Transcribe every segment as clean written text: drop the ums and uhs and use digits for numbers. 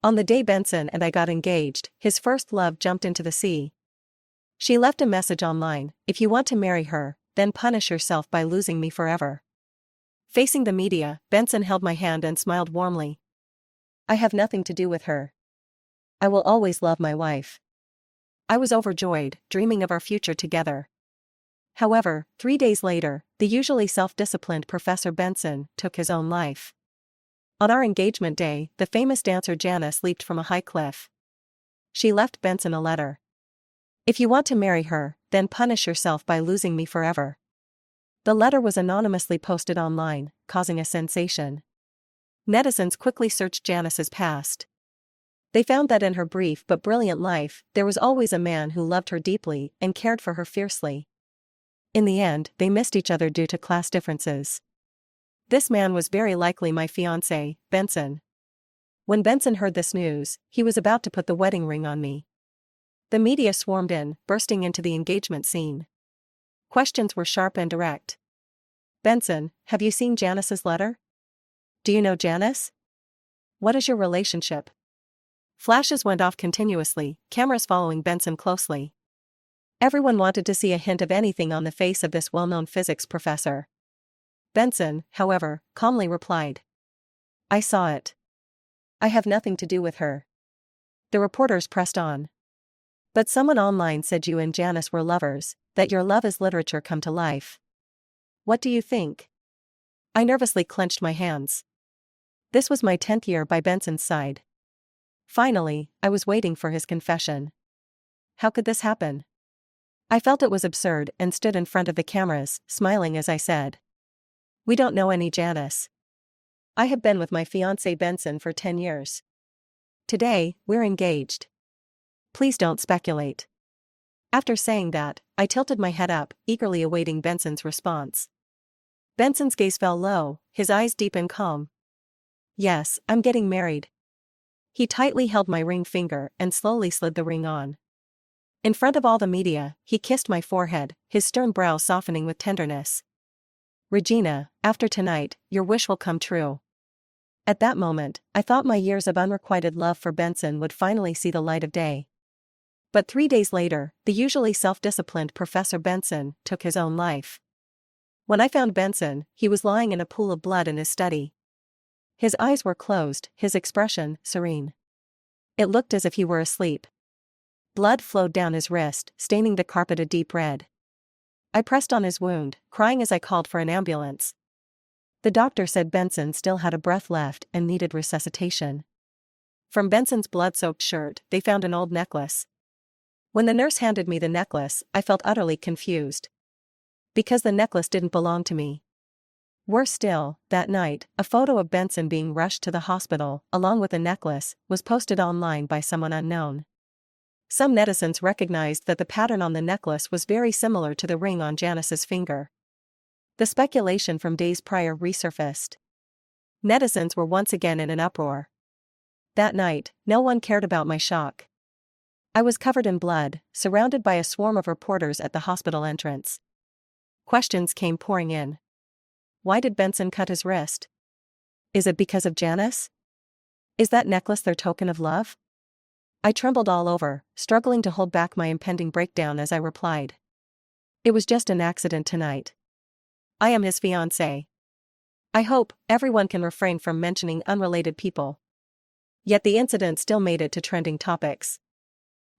On the day Benson and I got engaged, his first love jumped into the sea. She left a message online: "If you want to marry her, then punish yourself by losing me forever." Facing the media, Benson held my hand and smiled warmly. "I have nothing to do with her. I will always love my wife." I was overjoyed, dreaming of our future together. However, 3 days later, the usually self-disciplined Professor Benson took his own life. On our engagement day, the famous dancer Janice leaped from a high cliff. She left Benson a letter. "If you want to marry her, then punish yourself by losing me forever." The letter was anonymously posted online, causing a sensation. Netizens quickly searched Janice's past. They found that in her brief but brilliant life, there was always a man who loved her deeply and cared for her fiercely. In the end, they missed each other due to class differences. This man was very likely my fiancé, Benson. When Benson heard this news, he was about to put the wedding ring on me. The media swarmed in, bursting into the engagement scene. Questions were sharp and direct. "Benson, have you seen Janice's letter? Do you know Janice? What is your relationship?" Flashes went off continuously, cameras following Benson closely. Everyone wanted to see a hint of anything on the face of this well-known physics professor. Benson, however, calmly replied, "I saw it. I have nothing to do with her." The reporters pressed on. "But someone online said you and Janice were lovers, that your love is literature come to life. What do you think?" I nervously clenched my hands. This was my 10th year by Benson's side. Finally, I was waiting for his confession. How could this happen? I felt it was absurd and stood in front of the cameras, smiling as I said, "We don't know any Janice. I have been with my fiancé Benson for 10 years. Today, we're engaged. Please don't speculate." After saying that, I tilted my head up, eagerly awaiting Benson's response. Benson's gaze fell low, his eyes deep and calm. "Yes, I'm getting married." He tightly held my ring finger and slowly slid the ring on. In front of all the media, he kissed my forehead, his stern brow softening with tenderness. "Regina, after tonight, your wish will come true." At that moment, I thought my years of unrequited love for Benson would finally see the light of day. But 3 days later, the usually self-disciplined Professor Benson took his own life. When I found Benson, he was lying in a pool of blood in his study. His eyes were closed, his expression serene. It looked as if he were asleep. Blood flowed down his wrist, staining the carpet a deep red. I pressed on his wound, crying as I called for an ambulance. The doctor said Benson still had a breath left and needed resuscitation. From Benson's blood-soaked shirt, they found an old necklace. When the nurse handed me the necklace, I felt utterly confused. Because the necklace didn't belong to me. Worse still, that night, a photo of Benson being rushed to the hospital, along with the necklace, was posted online by someone unknown. Some netizens recognized that the pattern on the necklace was very similar to the ring on Janice's finger. The speculation from days prior resurfaced. Netizens were once again in an uproar. That night, no one cared about my shock. I was covered in blood, surrounded by a swarm of reporters at the hospital entrance. Questions came pouring in. Why did Benson cut his wrist? Is it because of Janice? Is that necklace their token of love? I trembled all over, struggling to hold back my impending breakdown as I replied. It was just an accident tonight. I am his fiancé. I hope everyone can refrain from mentioning unrelated people. Yet the incident still made it to trending topics.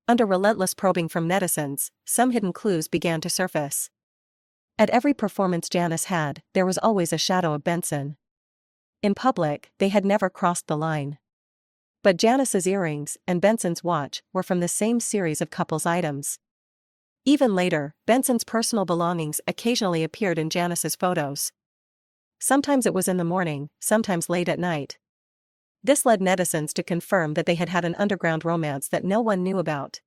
Under relentless probing from netizens, some hidden clues began to surface. At every performance Janice had, there was always a shadow of Benson. In public, they had never crossed the line. But Janice's earrings and Benson's watch were from the same series of couples items. Even later, Benson's personal belongings occasionally appeared in Janice's photos. Sometimes it was in the morning, sometimes late at night. This led netizens to confirm that they had had an underground romance that no one knew about.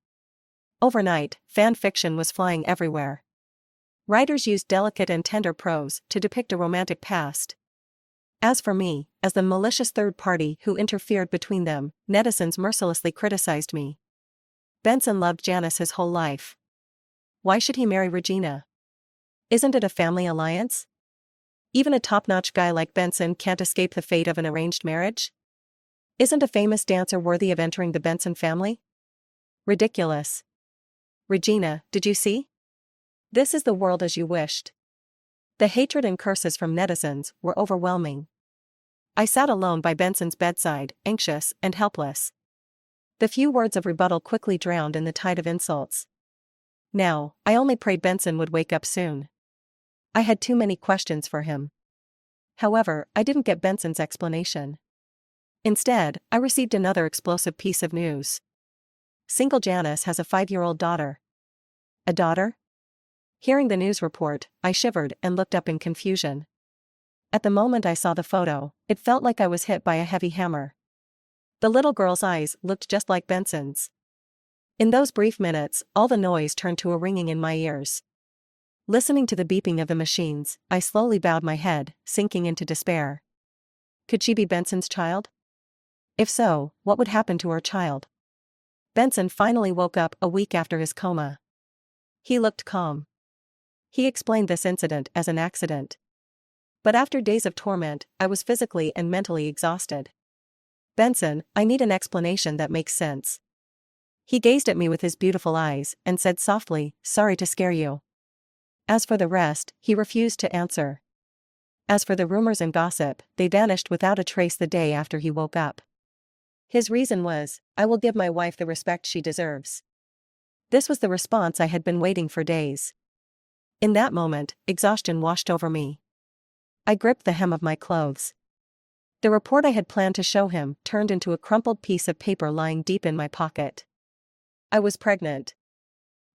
Overnight, fan fiction was flying everywhere. Writers used delicate and tender prose to depict a romantic past. As for me, as the malicious third party who interfered between them, netizens mercilessly criticized me. Benson loved Janice his whole life. Why should he marry Regina? Isn't it a family alliance? Even a top-notch guy like Benson can't escape the fate of an arranged marriage? Isn't a famous dancer worthy of entering the Benson family? Ridiculous. Regina, did you see? This is the world as you wished. The hatred and curses from netizens were overwhelming. I sat alone by Benson's bedside, anxious and helpless. The few words of rebuttal quickly drowned in the tide of insults. Now, I only prayed Benson would wake up soon. I had too many questions for him. However, I didn't get Benson's explanation. Instead, I received another explosive piece of news. Single Janice has a 5-year-old daughter. A daughter? Hearing the news report, I shivered and looked up in confusion. At the moment I saw the photo, it felt like I was hit by a heavy hammer. The little girl's eyes looked just like Benson's. In those brief minutes, all the noise turned to a ringing in my ears. Listening to the beeping of the machines, I slowly bowed my head, sinking into despair. Could she be Benson's child? If so, what would happen to her child? Benson finally woke up a week after his coma. He looked calm. He explained this incident as an accident. But after days of torment, I was physically and mentally exhausted. Benson, I need an explanation that makes sense. He gazed at me with his beautiful eyes and said softly, "Sorry to scare you." As for the rest, he refused to answer. As for the rumors and gossip, they vanished without a trace the day after he woke up. His reason was, "I will give my wife the respect she deserves." This was the response I had been waiting for days. In that moment, exhaustion washed over me. I gripped the hem of my clothes. The report I had planned to show him turned into a crumpled piece of paper lying deep in my pocket. I was pregnant.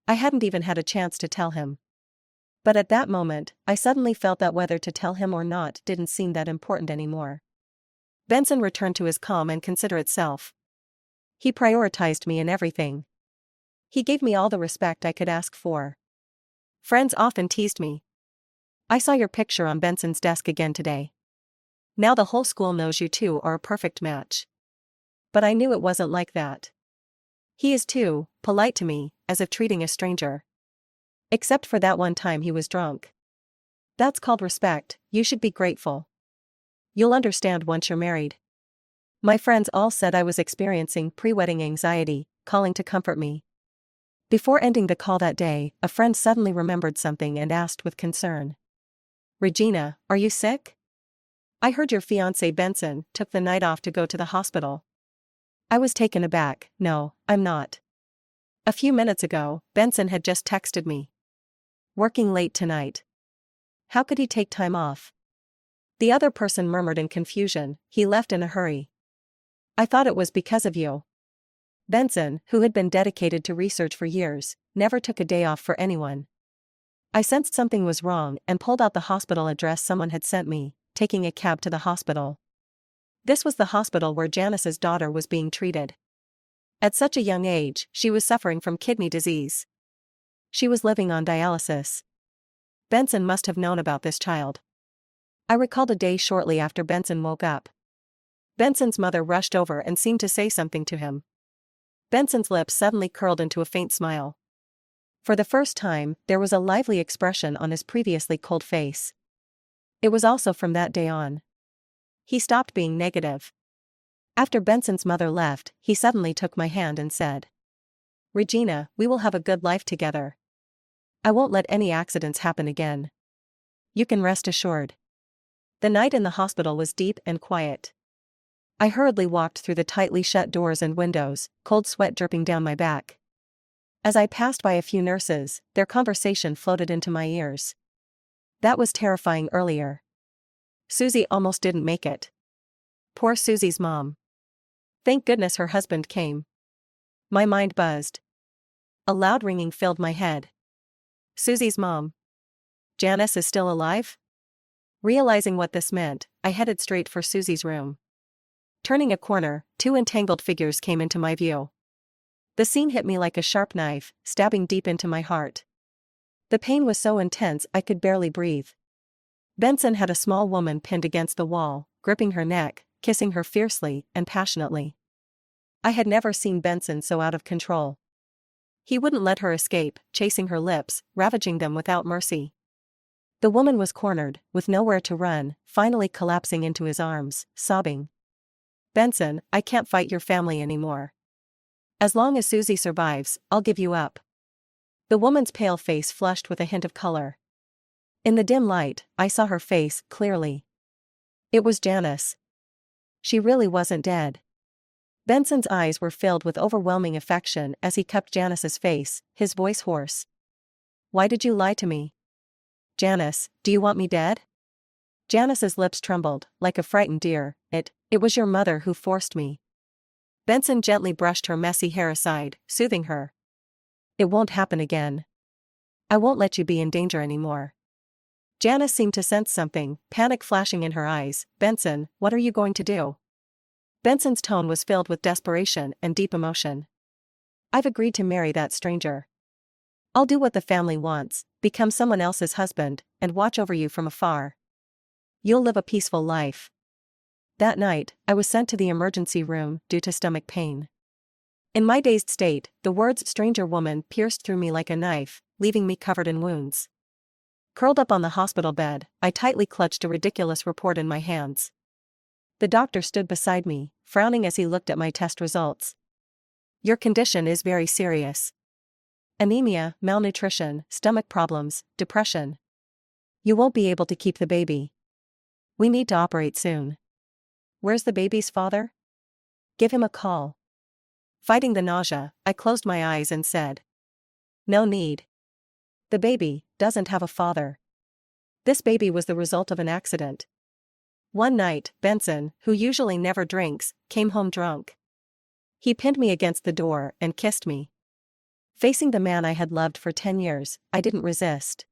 I hadn't even had a chance to tell him. But at that moment, I suddenly felt that whether to tell him or not didn't seem that important anymore. Benson returned to his calm and considerate self. He prioritized me in everything. He gave me all the respect I could ask for. Friends often teased me. "I saw your picture on Benson's desk again today. Now the whole school knows you two are a perfect match." But I knew it wasn't like that. He is too polite to me, as if treating a stranger. Except for that one time he was drunk. That's called respect. You should be grateful. You'll understand once you're married. My friends all said I was experiencing pre-wedding anxiety, calling to comfort me. Before ending the call that day, a friend suddenly remembered something and asked with concern, "Regina, are you sick? I heard your fiancé Benson took the night off to go to the hospital." I was taken aback. "No, I'm not. A few minutes ago, Benson had just texted me. Working late tonight. How could he take time off?" The other person murmured in confusion, "He left in a hurry." "I thought it was because of you." Benson, who had been dedicated to research for years, never took a day off for anyone. I sensed something was wrong and pulled out the hospital address someone had sent me, taking a cab to the hospital. This was the hospital where Janice's daughter was being treated. At such a young age, she was suffering from kidney disease. She was living on dialysis. Benson must have known about this child. I recalled a day shortly after Benson woke up. Benson's mother rushed over and seemed to say something to him. Benson's lips suddenly curled into a faint smile. For the first time, there was a lively expression on his previously cold face. It was also from that day on. He stopped being negative. After Benson's mother left, he suddenly took my hand and said, "Regina, we will have a good life together. I won't let any accidents happen again. You can rest assured." The night in the hospital was deep and quiet. I hurriedly walked through the tightly shut doors and windows, cold sweat dripping down my back. As I passed by a few nurses, their conversation floated into my ears. "That was terrifying earlier. Susie almost didn't make it. Poor Susie's mom. Thank goodness her husband came." My mind buzzed. A loud ringing filled my head. Susie's mom. Janice is still alive? Realizing what this meant, I headed straight for Susie's room. Turning a corner, two entangled figures came into my view. The scene hit me like a sharp knife, stabbing deep into my heart. The pain was so intense I could barely breathe. Benson had a small woman pinned against the wall, gripping her neck, kissing her fiercely and passionately. I had never seen Benson so out of control. He wouldn't let her escape, chasing her lips, ravaging them without mercy. The woman was cornered, with nowhere to run, finally collapsing into his arms, sobbing. Benson, I can't fight your family anymore. As long as Susie survives, I'll give you up. The woman's pale face flushed with a hint of color. In the dim light, I saw her face clearly. It was Janice. She really wasn't dead. Benson's eyes were filled with overwhelming affection as he cupped Janice's face, his voice hoarse. Why did you lie to me? Janice, do you want me dead? Janice's lips trembled, like a frightened deer. It was your mother who forced me. Benson gently brushed her messy hair aside, soothing her. It won't happen again. I won't let you be in danger anymore. Janice seemed to sense something, panic flashing in her eyes. Benson, what are you going to do? Benson's tone was filled with desperation and deep emotion. I've agreed to marry that stranger. I'll do what the family wants, become someone else's husband, and watch over you from afar. You'll live a peaceful life. That night, I was sent to the emergency room due to stomach pain. In my dazed state, the words stranger woman pierced through me like a knife, leaving me covered in wounds. Curled up on the hospital bed, I tightly clutched a ridiculous report in my hands. The doctor stood beside me, frowning as he looked at my test results. Your condition is very serious. Anemia, malnutrition, stomach problems, depression. You won't be able to keep the baby. We need to operate soon. Where's the baby's father? Give him a call. Fighting the nausea, I closed my eyes and said, no need. The baby doesn't have a father. This baby was the result of an accident. One night, Benson, who usually never drinks, came home drunk. He pinned me against the door and kissed me. Facing the man I had loved for 10 years, I didn't resist.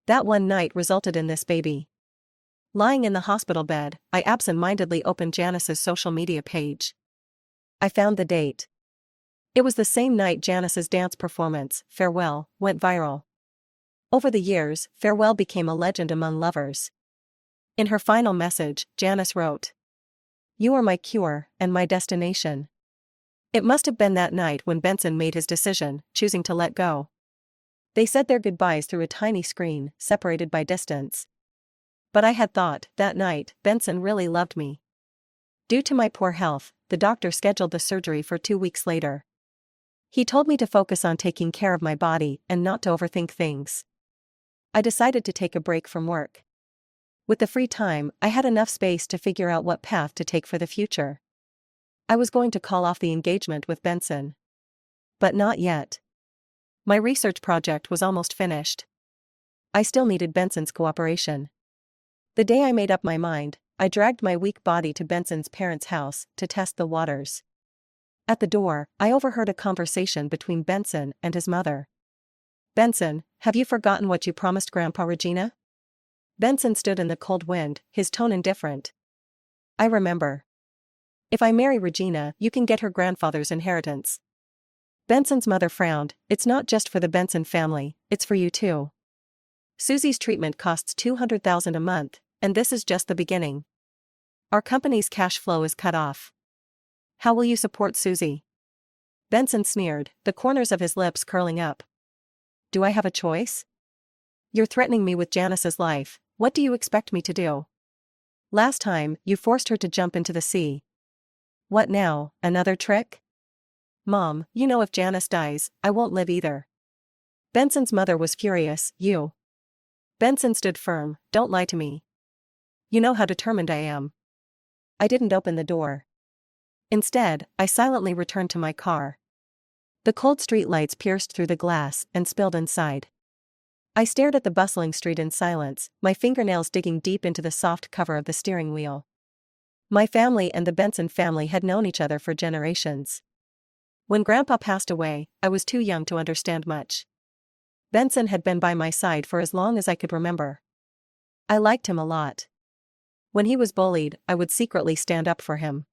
That one night resulted in this baby. Lying in the hospital bed, I absent-mindedly opened Janice's social media page. I found the date. It was the same night Janice's dance performance, Farewell, went viral. Over the years, Farewell became a legend among lovers. In her final message, Janice wrote, "You are my cure and my destination." It must have been that night when Benson made his decision, choosing to let go. They said their goodbyes through a tiny screen, separated by distance. But I had thought, that night, Benson really loved me. Due to my poor health, the doctor scheduled the surgery for 2 weeks later. He told me to focus on taking care of my body and not to overthink things. I decided to take a break from work. With the free time, I had enough space to figure out what path to take for the future. I was going to call off the engagement with Benson. But not yet. My research project was almost finished. I still needed Benson's cooperation. The day I made up my mind, I dragged my weak body to Benson's parents' house to test the waters. At the door, I overheard a conversation between Benson and his mother. "Benson, have you forgotten what you promised Grandpa Regina?" Benson stood in the cold wind, his tone indifferent. "I remember. If I marry Regina, you can get her grandfather's inheritance." Benson's mother frowned. "It's not just for the Benson family, it's for you too. Susie's treatment costs $200,000 a month, and this is just the beginning. Our company's cash flow is cut off. How will you support Susie?" Benson sneered, the corners of his lips curling up. "Do I have a choice? You're threatening me with Janice's life. What do you expect me to do? Last time, you forced her to jump into the sea. What now, another trick? Mom, you know if Janice dies, I won't live either." Benson's mother was furious. "You." Benson stood firm. "Don't lie to me. You know how determined I am." I didn't open the door. Instead, I silently returned to my car. The cold street lights pierced through the glass and spilled inside. I stared at the bustling street in silence, my fingernails digging deep into the soft cover of the steering wheel. My family and the Benson family had known each other for generations. When Grandpa passed away, I was too young to understand much. Benson had been by my side for as long as I could remember. I liked him a lot. When he was bullied, I would secretly stand up for him.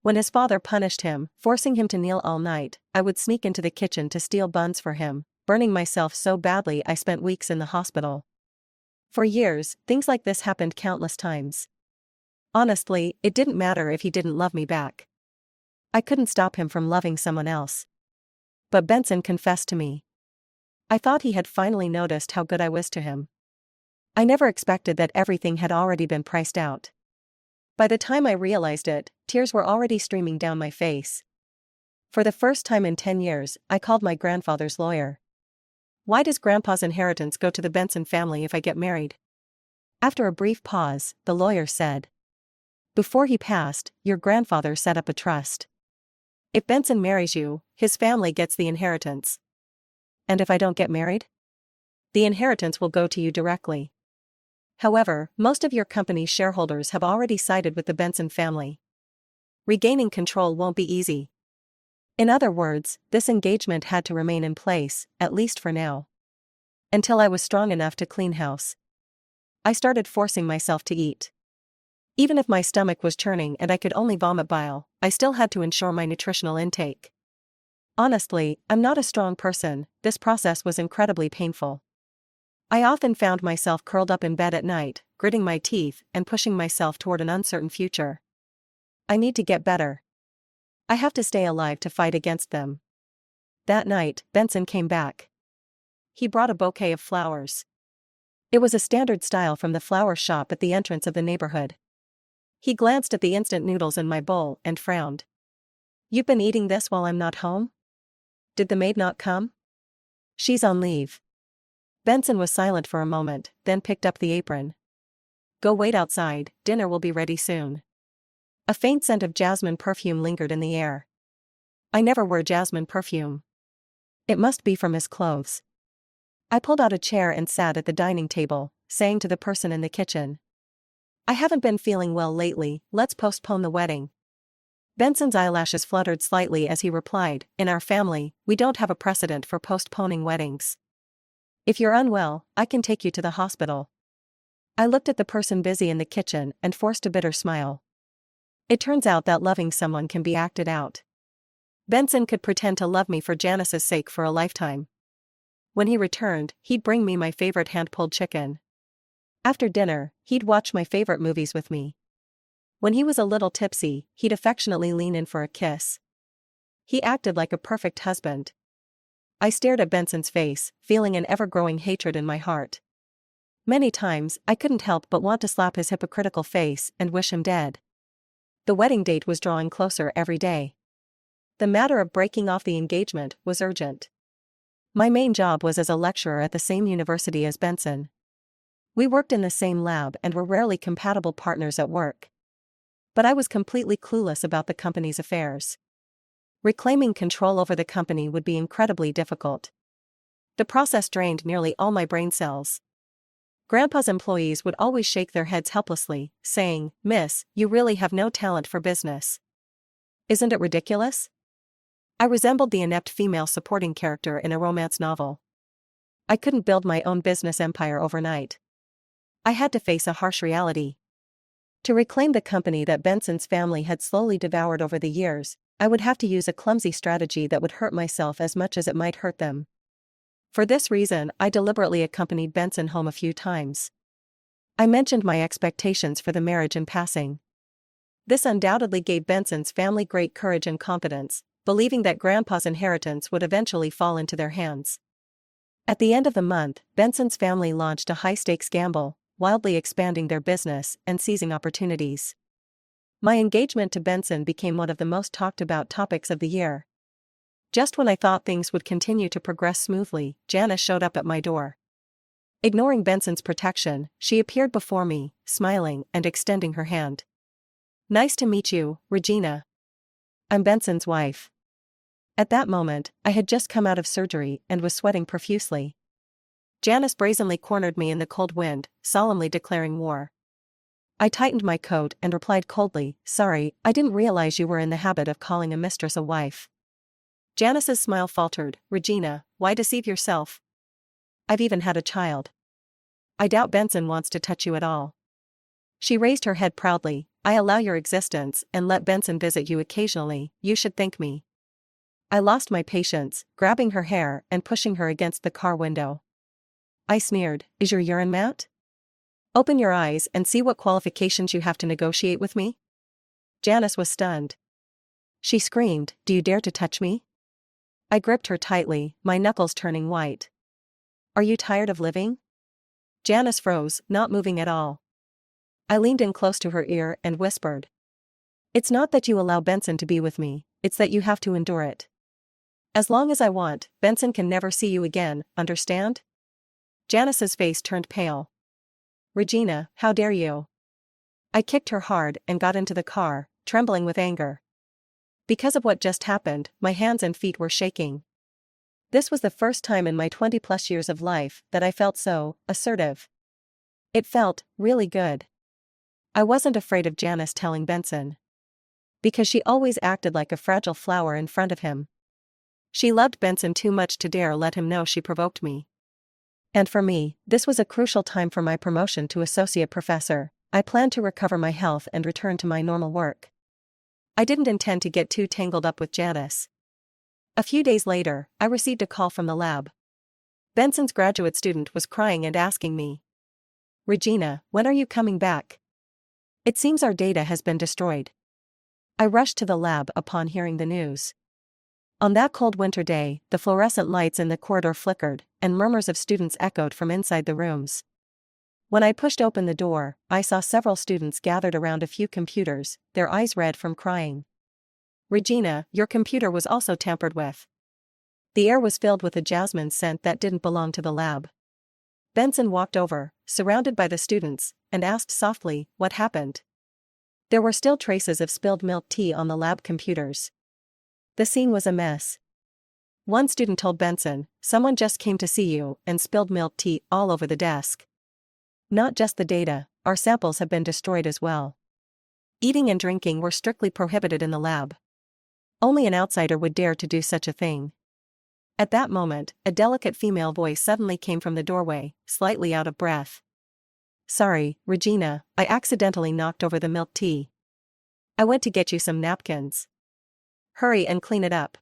When his father punished him, forcing him to kneel all night, I would sneak into the kitchen to steal buns for him, burning myself so badly I spent weeks in the hospital. For years, things like this happened countless times. Honestly, it didn't matter if he didn't love me back. I couldn't stop him from loving someone else. But Benson confessed to me. I thought he had finally noticed how good I was to him. I never expected that everything had already been priced out. By the time I realized it, tears were already streaming down my face. For the first time in 10 years, I called my grandfather's lawyer. "Why does Grandpa's inheritance go to the Benson family if I get married?" After a brief pause, the lawyer said, "Before he passed, your grandfather set up a trust. If Benson marries you, his family gets the inheritance. And if I don't get married? The inheritance will go to you directly. However, most of your company's shareholders have already sided with the Benson family. Regaining control won't be easy." In other words, this engagement had to remain in place, at least for now. Until I was strong enough to clean house. I started forcing myself to eat. Even if my stomach was churning and I could only vomit bile, I still had to ensure my nutritional intake. Honestly, I'm not a strong person. This process was incredibly painful. I often found myself curled up in bed at night, gritting my teeth and pushing myself toward an uncertain future. I need to get better. I have to stay alive to fight against them. That night, Benson came back. He brought a bouquet of flowers. It was a standard style from the flower shop at the entrance of the neighborhood. He glanced at the instant noodles in my bowl and frowned. "You've been eating this while I'm not home? Did the maid not come?" "She's on leave." Benson was silent for a moment, then picked up the apron. "Go wait outside, dinner will be ready soon." A faint scent of jasmine perfume lingered in the air. I never wear jasmine perfume. It must be from his clothes. I pulled out a chair and sat at the dining table, saying to the person in the kitchen, "I haven't been feeling well lately, let's postpone the wedding." Benson's eyelashes fluttered slightly as he replied, "In our family, we don't have a precedent for postponing weddings. If you're unwell, I can take you to the hospital." I looked at the person busy in the kitchen and forced a bitter smile. It turns out that loving someone can be acted out. Benson could pretend to love me for Janice's sake for a lifetime. When he returned, he'd bring me my favorite hand-pulled chicken. After dinner, he'd watch my favorite movies with me. When he was a little tipsy, he'd affectionately lean in for a kiss. He acted like a perfect husband. I stared at Benson's face, feeling an ever-growing hatred in my heart. Many times, I couldn't help but want to slap his hypocritical face and wish him dead. The wedding date was drawing closer every day. The matter of breaking off the engagement was urgent. My main job was as a lecturer at the same university as Benson. We worked in the same lab and were rarely compatible partners at work. But I was completely clueless about the company's affairs. Reclaiming control over the company would be incredibly difficult. The process drained nearly all my brain cells. Grandpa's employees would always shake their heads helplessly, saying, "Miss, you really have no talent for business. Isn't it ridiculous?" I resembled the inept female supporting character in a romance novel. I couldn't build my own business empire overnight. I had to face a harsh reality. To reclaim the company that Benson's family had slowly devoured over the years, I would have to use a clumsy strategy that would hurt myself as much as it might hurt them. For this reason, I deliberately accompanied Benson home a few times. I mentioned my expectations for the marriage in passing. This undoubtedly gave Benson's family great courage and confidence, believing that Grandpa's inheritance would eventually fall into their hands. At the end of the month, Benson's family launched a high-stakes gamble, wildly expanding their business and seizing opportunities. My engagement to Benson became one of the most talked-about topics of the year. Just when I thought things would continue to progress smoothly, Janice showed up at my door. Ignoring Benson's protection, she appeared before me, smiling and extending her hand. "Nice to meet you, Regina. I'm Benson's wife." At that moment, I had just come out of surgery and was sweating profusely. Janice brazenly cornered me in the cold wind, solemnly declaring war. I tightened my coat and replied coldly, "Sorry, I didn't realize you were in the habit of calling a mistress a wife." Janice's smile faltered. "Regina, why deceive yourself? I've even had a child. I doubt Benson wants to touch you at all." She raised her head proudly. "I allow your existence and let Benson visit you occasionally, you should thank me." I lost my patience, grabbing her hair and pushing her against the car window. I sneered, "Is your urine mat? Open your eyes and see what qualifications you have to negotiate with me." Janice was stunned. She screamed, "Do you dare to touch me?" I gripped her tightly, my knuckles turning white. "Are you tired of living?" Janice froze, not moving at all. I leaned in close to her ear and whispered. It's not that you allow Benson to be with me, it's that you have to endure it. As long as I want, Benson can never see you again, understand? Janice's face turned pale. Regina, how dare you? I kicked her hard and got into the car, trembling with anger. Because of what just happened, my hands and feet were shaking. This was the first time in my 20+ years of life that I felt so assertive. It felt really good. I wasn't afraid of Janice telling Benson. Because she always acted like a fragile flower in front of him. She loved Benson too much to dare let him know she provoked me. And for me, this was a crucial time for my promotion to associate professor. I planned to recover my health and return to my normal work. I didn't intend to get too tangled up with Janice. A few days later, I received a call from the lab. Benson's graduate student was crying and asking me, Regina, when are you coming back? It seems our data has been destroyed. I rushed to the lab upon hearing the news. On that cold winter day, the fluorescent lights in the corridor flickered, and murmurs of students echoed from inside the rooms. When I pushed open the door, I saw several students gathered around a few computers, their eyes red from crying. Regina, your computer was also tampered with. The air was filled with a jasmine scent that didn't belong to the lab. Benson walked over, surrounded by the students, and asked softly, what happened? There were still traces of spilled milk tea on the lab computers. The scene was a mess. One student told Benson, someone just came to see you and spilled milk tea all over the desk. Not just the data, our samples have been destroyed as well. Eating and drinking were strictly prohibited in the lab. Only an outsider would dare to do such a thing. At that moment, a delicate female voice suddenly came from the doorway, slightly out of breath. Sorry, Regina, I accidentally knocked over the milk tea. I went to get you some napkins. Hurry and clean it up.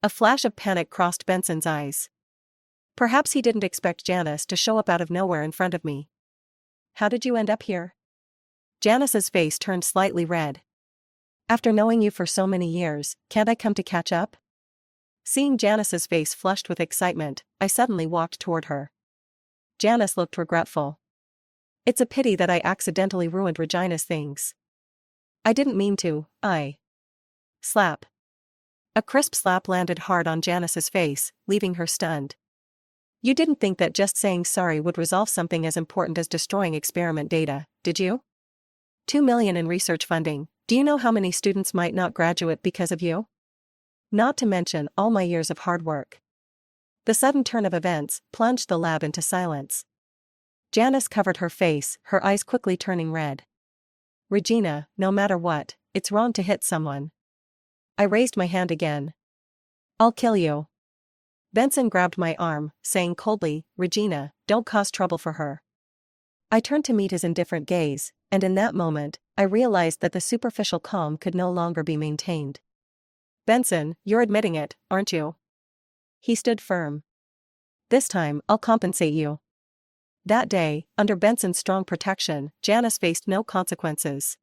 A flash of panic crossed Benson's eyes. Perhaps he didn't expect Janice to show up out of nowhere in front of me. How did you end up here? Janice's face turned slightly red. After knowing you for so many years, can't I come to catch up? Seeing Janice's face flushed with excitement, I suddenly walked toward her. Janice looked regretful. It's a pity that I accidentally ruined Regina's things. I didn't mean to, Slap. A crisp slap landed hard on Janice's face, leaving her stunned. You didn't think that just saying sorry would resolve something as important as destroying experiment data, did you? $2 million in research funding, do you know how many students might not graduate because of you? Not to mention all my years of hard work. The sudden turn of events plunged the lab into silence. Janice covered her face, her eyes quickly turning red. Regina, no matter what, it's wrong to hit someone. I raised my hand again. I'll kill you. Benson grabbed my arm, saying coldly, Regina, don't cause trouble for her. I turned to meet his indifferent gaze, and in that moment, I realized that the superficial calm could no longer be maintained. Benson, you're admitting it, aren't you? He stood firm. This time, I'll compensate you. That day, under Benson's strong protection, Janice faced no consequences.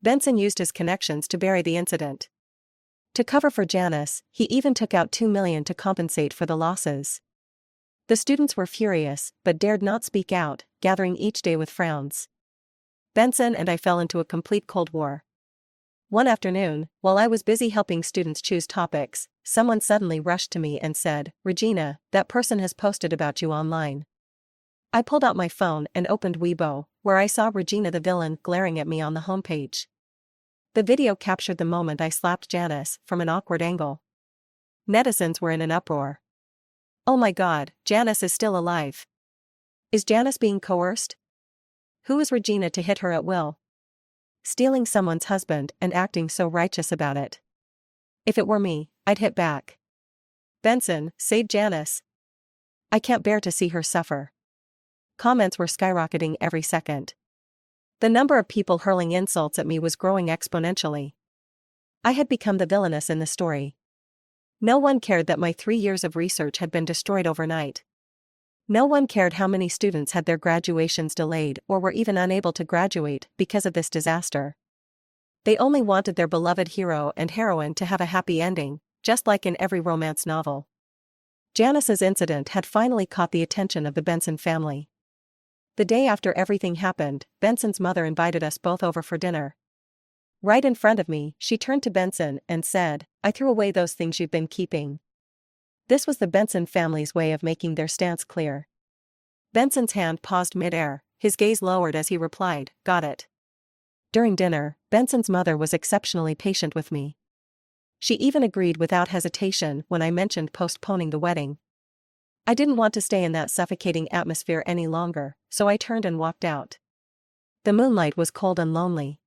Benson used his connections to bury the incident. To cover for Janice, he even took out $2 million to compensate for the losses. The students were furious, but dared not speak out, gathering each day with frowns. Benson and I fell into a complete Cold War. One afternoon, while I was busy helping students choose topics, someone suddenly rushed to me and said, Regina, that person has posted about you online. I pulled out my phone and opened Weibo, where I saw Regina the villain glaring at me on the homepage. The video captured the moment I slapped Janice from an awkward angle. Netizens were in an uproar. Oh my god, Janice is still alive. Is Janice being coerced? Who is Regina to hit her at will? Stealing someone's husband and acting so righteous about it. If it were me, I'd hit back. Benson, save Janice. I can't bear to see her suffer. Comments were skyrocketing every second. The number of people hurling insults at me was growing exponentially. I had become the villainess in the story. No one cared that my 3 years of research had been destroyed overnight. No one cared how many students had their graduations delayed or were even unable to graduate because of this disaster. They only wanted their beloved hero and heroine to have a happy ending, just like in every romance novel. Janice's incident had finally caught the attention of the Benson family. The day after everything happened, Benson's mother invited us both over for dinner. Right in front of me, she turned to Benson and said, "I threw away those things you've been keeping." This was the Benson family's way of making their stance clear. Benson's hand paused mid-air, his gaze lowered as he replied, "Got it." During dinner, Benson's mother was exceptionally patient with me. She even agreed without hesitation when I mentioned postponing the wedding. I didn't want to stay in that suffocating atmosphere any longer, so I turned and walked out. The moonlight was cold and lonely.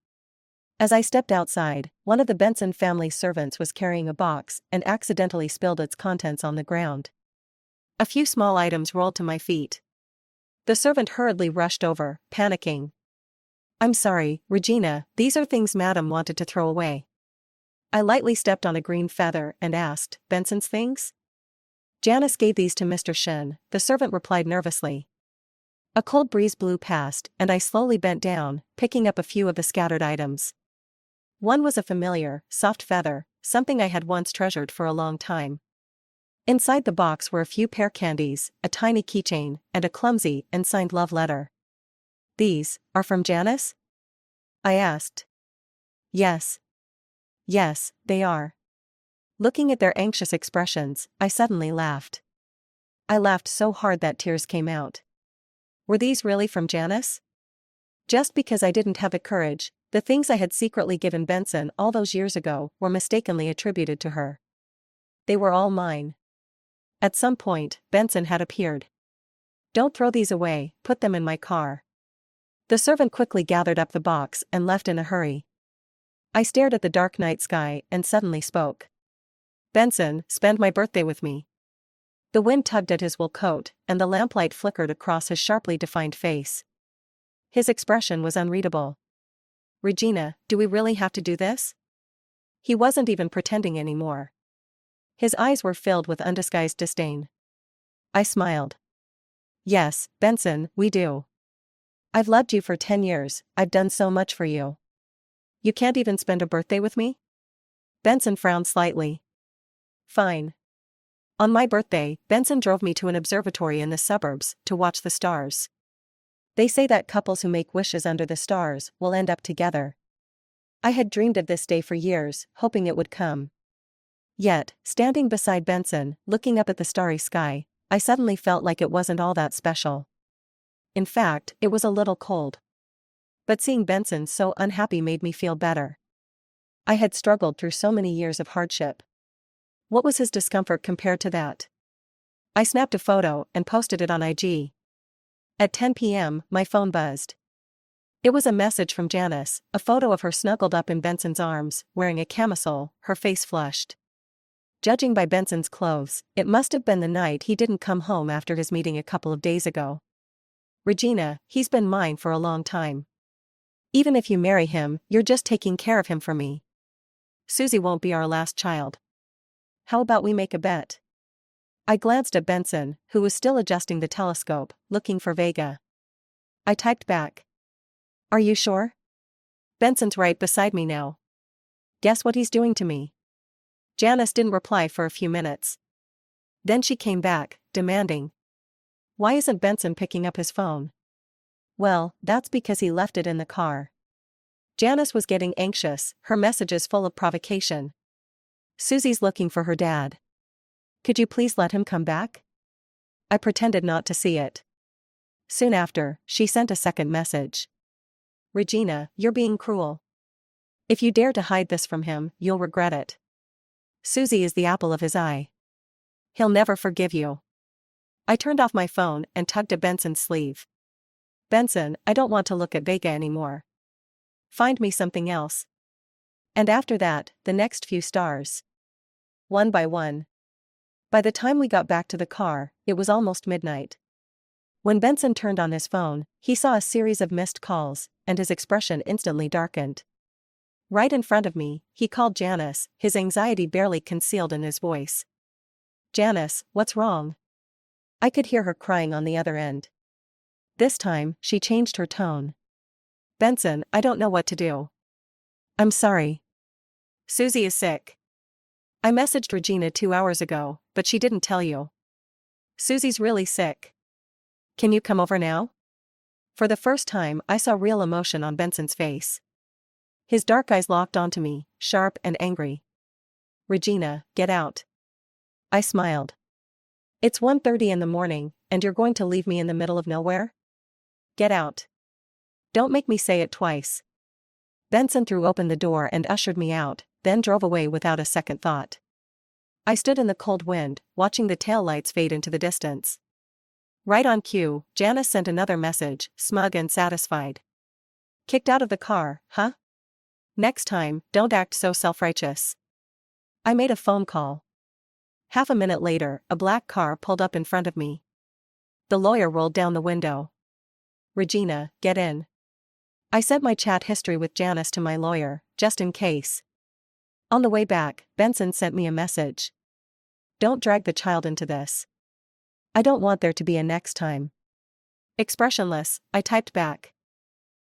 As I stepped outside, one of the Benson family servants was carrying a box and accidentally spilled its contents on the ground. A few small items rolled to my feet. The servant hurriedly rushed over, panicking. "I'm sorry, Regina, these are things Madam wanted to throw away." I lightly stepped on a green feather and asked, "Benson's things?" "Janice gave these to Mr. Shen," the servant replied nervously. A cold breeze blew past, and I slowly bent down, picking up a few of the scattered items. One was a familiar, soft feather, something I had once treasured for a long time. Inside the box were a few pear candies, a tiny keychain, and a clumsy and signed love letter. "These are from Janice?" I asked. Yes, they are." Looking at their anxious expressions, I suddenly laughed. I laughed so hard that tears came out. Were these really from Janice? Just because I didn't have the courage, the things I had secretly given Benson all those years ago were mistakenly attributed to her. They were all mine. At some point, Benson had appeared. "Don't throw these away, put them in my car." The servant quickly gathered up the box and left in a hurry. I stared at the dark night sky and suddenly spoke. "Benson, spend my birthday with me." The wind tugged at his wool coat, and the lamplight flickered across his sharply defined face. His expression was unreadable. "Regina, do we really have to do this?" He wasn't even pretending anymore. His eyes were filled with undisguised disdain. I smiled. "Yes, Benson, we do. I've loved you for 10 years, I've done so much for you. You can't even spend a birthday with me?" Benson frowned slightly. "Fine." On my birthday, Benson drove me to an observatory in the suburbs to watch the stars. They say that couples who make wishes under the stars will end up together. I had dreamed of this day for years, hoping it would come. Yet, standing beside Benson, looking up at the starry sky, I suddenly felt like it wasn't all that special. In fact, it was a little cold. But seeing Benson so unhappy made me feel better. I had struggled through so many years of hardship. What was his discomfort compared to that? I snapped a photo and posted it on IG. At 10 p.m., my phone buzzed. It was a message from Janice, a photo of her snuggled up in Benson's arms, wearing a camisole, her face flushed. Judging by Benson's clothes, it must have been the night he didn't come home after his meeting a couple of days ago. "Regina, he's been mine for a long time. Even if you marry him, you're just taking care of him for me. Susie won't be our last child. How about we make a bet?" I glanced at Benson, who was still adjusting the telescope, looking for Vega. I typed back. "Are you sure? Benson's right beside me now. Guess what he's doing to me?" Janice didn't reply for a few minutes. Then she came back, demanding, "Why isn't Benson picking up his phone?" "Well, that's because he left it in the car." Janice was getting anxious, her messages full of provocation. "Susie's looking for her dad. Could you please let him come back?" I pretended not to see it. Soon after, she sent a second message. "Regina, you're being cruel. If you dare to hide this from him, you'll regret it. Susie is the apple of his eye. He'll never forgive you." I turned off my phone and tugged at Benson's sleeve. "Benson, I don't want to look at Vega anymore. Find me something else." And after that, the next few stars. One by one. By the time we got back to the car, it was almost midnight. When Benson turned on his phone, he saw a series of missed calls, and his expression instantly darkened. Right in front of me, he called Janice, his anxiety barely concealed in his voice. "Janice, what's wrong?" I could hear her crying on the other end. This time, she changed her tone. "Benson, I don't know what to do. I'm sorry. Susie is sick. I messaged Regina 2 hours ago, but she didn't tell you. Susie's really sick. Can you come over now?" For the first time, I saw real emotion on Benson's face. His dark eyes locked onto me, sharp and angry. "Regina, get out." I smiled. "It's 1:30 in the morning, and you're going to leave me in the middle of nowhere? Get out." "Don't make me say it twice." Benson threw open the door and ushered me out, then drove away without a second thought. I stood in the cold wind, watching the taillights fade into the distance. Right on cue, Janice sent another message, smug and satisfied. "Kicked out of the car, huh? Next time, don't act so self-righteous." I made a phone call. Half a minute later, a black car pulled up in front of me. The lawyer rolled down the window. "Regina, get in." I sent my chat history with Janice to my lawyer, just in case. On the way back, Benson sent me a message. "Don't drag the child into this. I don't want there to be a next time." Expressionless, I typed back.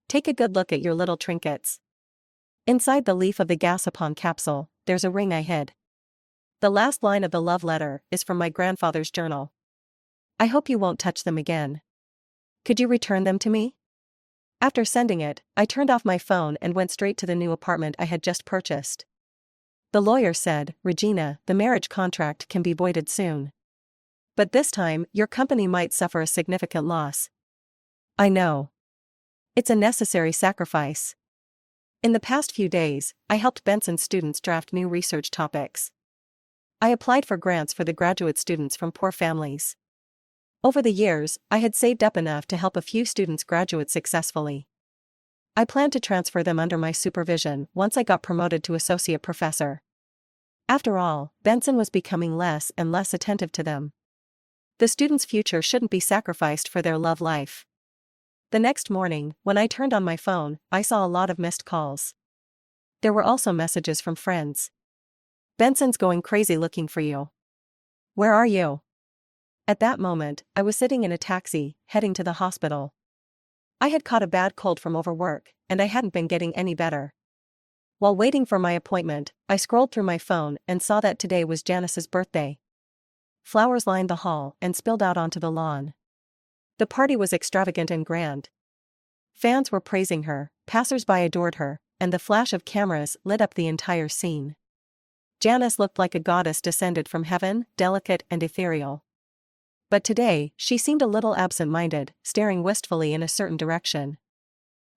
"Take a good look at your little trinkets." Inside the leaf of the Gasapon capsule, there's a ring I hid. The last line of the love letter is from my grandfather's journal. "I hope you won't touch them again. Could you return them to me?" After sending it, I turned off my phone and went straight to the new apartment I had just purchased. The lawyer said, "Regina, the marriage contract can be voided soon. But this time, your company might suffer a significant loss." I know. It's a necessary sacrifice. In the past few days, I helped Benson's students draft new research topics. I applied for grants for the graduate students from poor families. Over the years, I had saved up enough to help a few students graduate successfully. I planned to transfer them under my supervision once I got promoted to associate professor. After all, Benson was becoming less and less attentive to them. The students' future shouldn't be sacrificed for their love life. The next morning, when I turned on my phone, I saw a lot of missed calls. There were also messages from friends. "Benson's going crazy looking for you. Where are you?" At that moment, I was sitting in a taxi, heading to the hospital. I had caught a bad cold from overwork, and I hadn't been getting any better. While waiting for my appointment, I scrolled through my phone and saw that today was Janice's birthday. Flowers lined the hall and spilled out onto the lawn. The party was extravagant and grand. Fans were praising her, passers-by adored her, and the flash of cameras lit up the entire scene. Janice looked like a goddess descended from heaven, delicate and ethereal. But today, she seemed a little absent-minded, staring wistfully in a certain direction.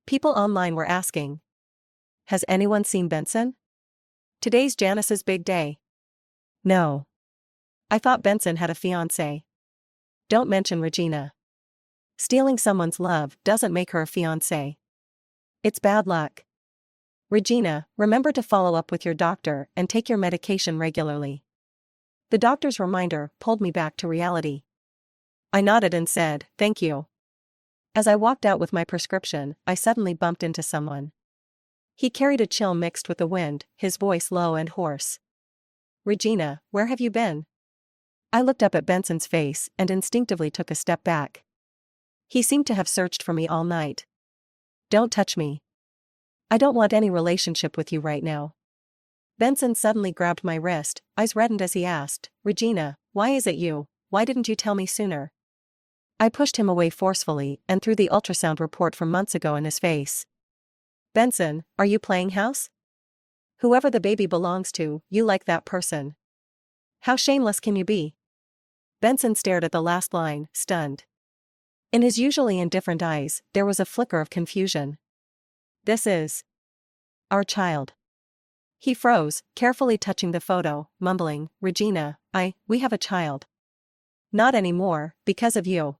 People online were asking, "Has anyone seen Benson? Today's Janice's big day." No. I thought Benson had a fiancé. Don't mention Regina. Stealing someone's love doesn't make her a fiancé. It's bad luck. Regina, remember to follow up with your doctor and take your medication regularly. The doctor's reminder pulled me back to reality. I nodded and said, "Thank you." As I walked out with my prescription, I suddenly bumped into someone. He carried a chill mixed with the wind, his voice low and hoarse. "Regina, where have you been?" I looked up at Benson's face and instinctively took a step back. He seemed to have searched for me all night. "Don't touch me. I don't want any relationship with you right now." Benson suddenly grabbed my wrist, eyes reddened as he asked, "Regina, why is it you? Why didn't you tell me sooner?" I pushed him away forcefully and threw the ultrasound report from months ago in his face. "Benson, are you playing house? Whoever the baby belongs to, you like that person. How shameless can you be?" Benson stared at the last line, stunned. In his usually indifferent eyes, there was a flicker of confusion. "This is our child." He froze, carefully touching the photo, mumbling, "Regina, we have a child." "Not anymore, because of you."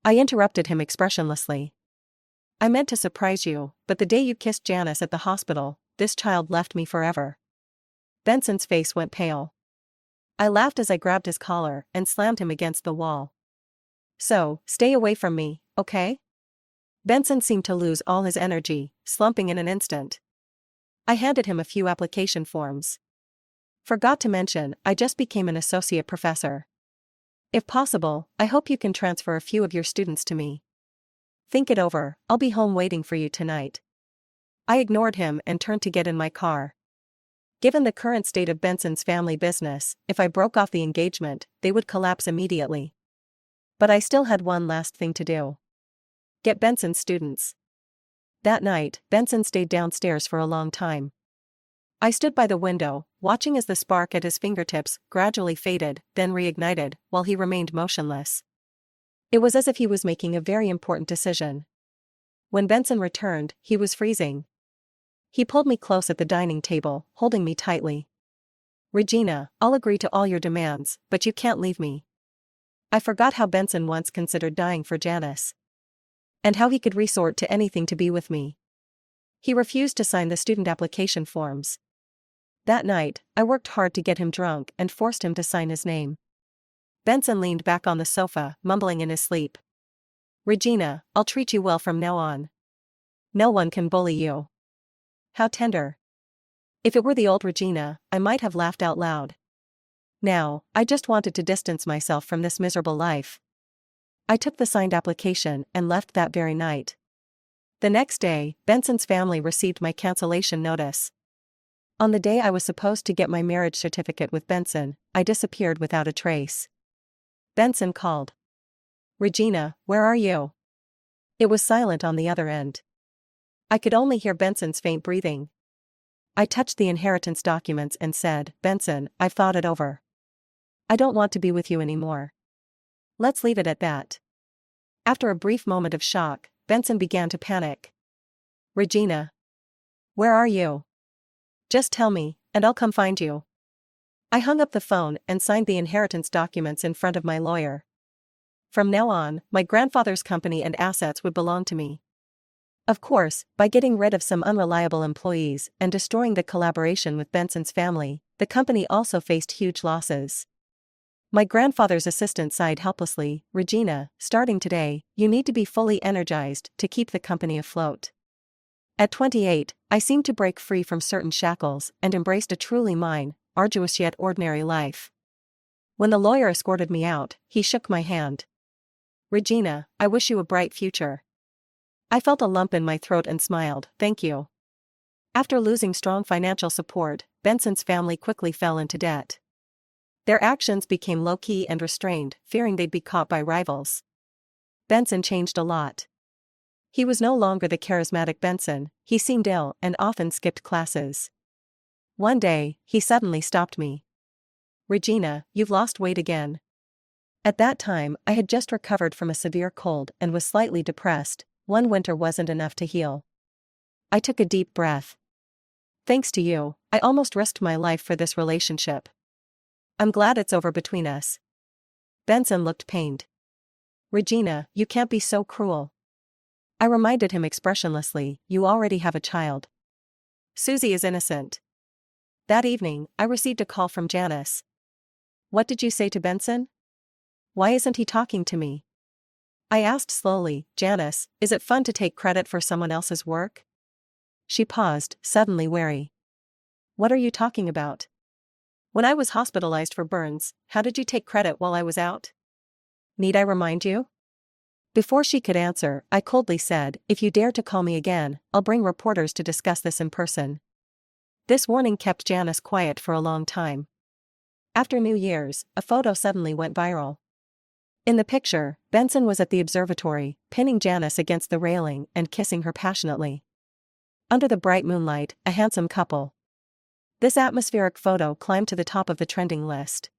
I interrupted him expressionlessly. "I meant to surprise you, but the day you kissed Janice at the hospital, this child left me forever." Benson's face went pale. I laughed as I grabbed his collar and slammed him against the wall. "So, stay away from me, okay?" Benson seemed to lose all his energy, slumping in an instant. I handed him a few application forms. "Forgot to mention, I just became an associate professor. If possible, I hope you can transfer a few of your students to me. Think it over, I'll be home waiting for you tonight." I ignored him and turned to get in my car. Given the current state of Benson's family business, if I broke off the engagement, they would collapse immediately. But I still had one last thing to do. Get Benson's students. That night, Benson stayed downstairs for a long time. I stood by the window, watching as the spark at his fingertips gradually faded, then reignited, while he remained motionless. It was as if he was making a very important decision. When Benson returned, he was freezing. He pulled me close at the dining table, holding me tightly. "Regina, I'll agree to all your demands, but you can't leave me." I forgot how Benson once considered dying for Janice. And how he could resort to anything to be with me. He refused to sign the student application forms. That night, I worked hard to get him drunk and forced him to sign his name. Benson leaned back on the sofa, mumbling in his sleep. "Regina, I'll treat you well from now on. No one can bully you." How tender. If it were the old Regina, I might have laughed out loud. Now, I just wanted to distance myself from this miserable life. I took the signed application and left that very night. The next day, Benson's family received my cancellation notice. On the day I was supposed to get my marriage certificate with Benson, I disappeared without a trace. Benson called. "Regina, where are you?" It was silent on the other end. I could only hear Benson's faint breathing. I touched the inheritance documents and said, "Benson, I've thought it over. I don't want to be with you anymore. Let's leave it at that." After a brief moment of shock, Benson began to panic. "Regina. Where are you? Just tell me, and I'll come find you." I hung up the phone and signed the inheritance documents in front of my lawyer. From now on, my grandfather's company and assets would belong to me. Of course, by getting rid of some unreliable employees and destroying the collaboration with Benson's family, the company also faced huge losses. My grandfather's assistant sighed helplessly, "Regina, starting today, you need to be fully energized to keep the company afloat." At 28, I seemed to break free from certain shackles and embraced a truly mine, arduous yet ordinary life. When the lawyer escorted me out, he shook my hand. "Regina, I wish you a bright future." I felt a lump in my throat and smiled, "Thank you." After losing strong financial support, Benson's family quickly fell into debt. Their actions became low-key and restrained, fearing they'd be caught by rivals. Benson changed a lot. He was no longer the charismatic Benson, he seemed ill and often skipped classes. One day, he suddenly stopped me. "Regina, you've lost weight again." At that time, I had just recovered from a severe cold and was slightly depressed. One winter wasn't enough to heal. I took a deep breath. "Thanks to you, I almost risked my life for this relationship. I'm glad it's over between us." Benson looked pained. "Regina, you can't be so cruel." I reminded him expressionlessly, "You already have a child. Susie is innocent." That evening, I received a call from Janice. "What did you say to Benson? Why isn't he talking to me?" I asked slowly, "Janice, is it fun to take credit for someone else's work?" She paused, suddenly wary. "What are you talking about? When I was hospitalized for burns, how did you take credit while I was out? Need I remind you?" Before she could answer, I coldly said, "If you dare to call me again, I'll bring reporters to discuss this in person." This warning kept Janice quiet for a long time. After New Year's, a photo suddenly went viral. In the picture, Benson was at the observatory, pinning Janice against the railing and kissing her passionately. Under the bright moonlight, a handsome couple. This atmospheric photo climbed to the top of the trending list.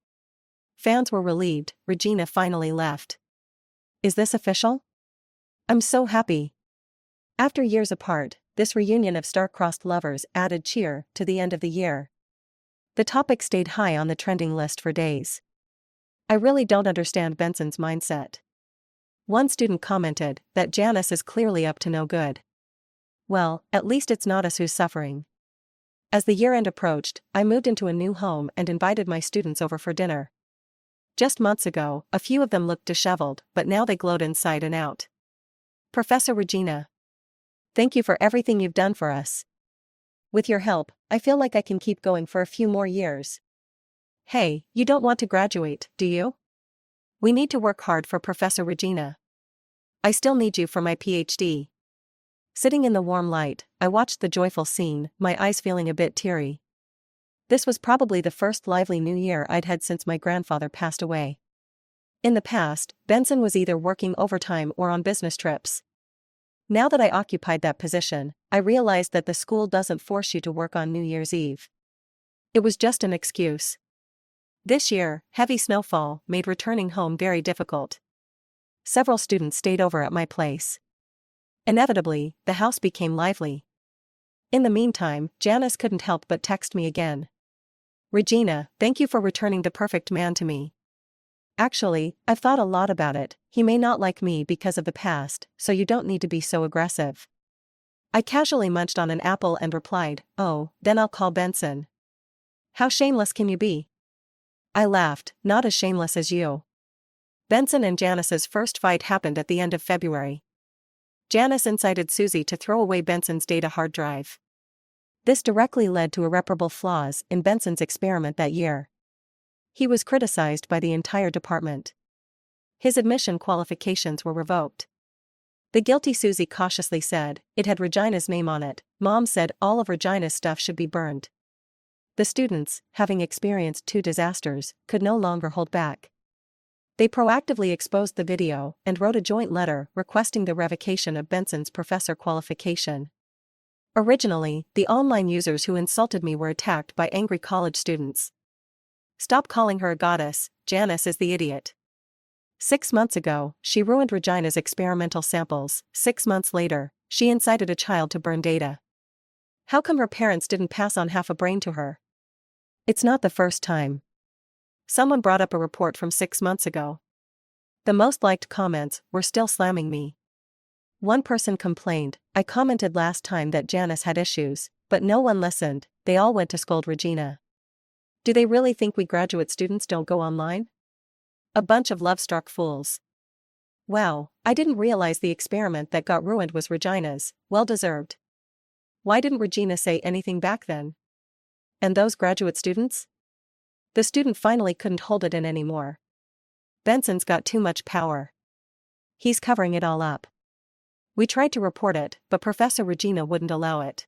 Fans were relieved, Regina finally left. "Is this official? I'm so happy." After years apart, this reunion of star-crossed lovers added cheer to the end of the year. The topic stayed high on the trending list for days. "I really don't understand Benson's mindset." One student commented that Janice is clearly up to no good. Well, at least it's not us who's suffering. As the year-end approached, I moved into a new home and invited my students over for dinner. Just months ago, a few of them looked disheveled, but now they glowed inside and out. "Professor Regina. Thank you for everything you've done for us. With your help, I feel like I can keep going for a few more years." "Hey, you don't want to graduate, do you? We need to work hard for Professor Regina. I still need you for my PhD." Sitting in the warm light, I watched the joyful scene, my eyes feeling a bit teary. This was probably the first lively new year I'd had since my grandfather passed away. In the past, Benson was either working overtime or on business trips. Now that I occupied that position, I realized that the school doesn't force you to work on New Year's Eve. It was just an excuse. This year, heavy snowfall made returning home very difficult. Several students stayed over at my place. Inevitably, the house became lively. In the meantime, Janice couldn't help but text me again. "Regina, thank you for returning the perfect man to me. Actually, I've thought a lot about it. He may not like me because of the past, so you don't need to be so aggressive." I casually munched on an apple and replied, "Oh, then I'll call Benson." "How shameless can you be?" I laughed, "Not as shameless as you." Benson and Janice's first fight happened at the end of February. Janice incited Susie to throw away Benson's data hard drive. This directly led to irreparable flaws in Benson's experiment that year. He was criticized by the entire department. His admission qualifications were revoked. The guilty Susie cautiously said, "It had Regina's name on it. Mom said all of Regina's stuff should be burned." The students, having experienced 2 disasters, could no longer hold back. They proactively exposed the video and wrote a joint letter requesting the revocation of Benson's professor qualification. Originally, the online users who insulted me were attacked by angry college students. "Stop calling her a goddess, Janice is the idiot. 6 months ago, she ruined Regina's experimental samples. 6 months later, she incited a child to burn data. How come her parents didn't pass on half a brain to her?" It's not the first time. Someone brought up a report from 6 months ago. The most liked comments were still slamming me. One person complained, "I commented last time that Janice had issues, but no one listened, they all went to scold Regina. Do they really think we graduate students don't go online? A bunch of love-struck fools." Wow, I didn't realize the experiment that got ruined was Regina's. Well deserved. Why didn't Regina say anything back then? And those graduate students? The student finally couldn't hold it in anymore. "Benson's got too much power. He's covering it all up. We tried to report it, but Professor Regina wouldn't allow it.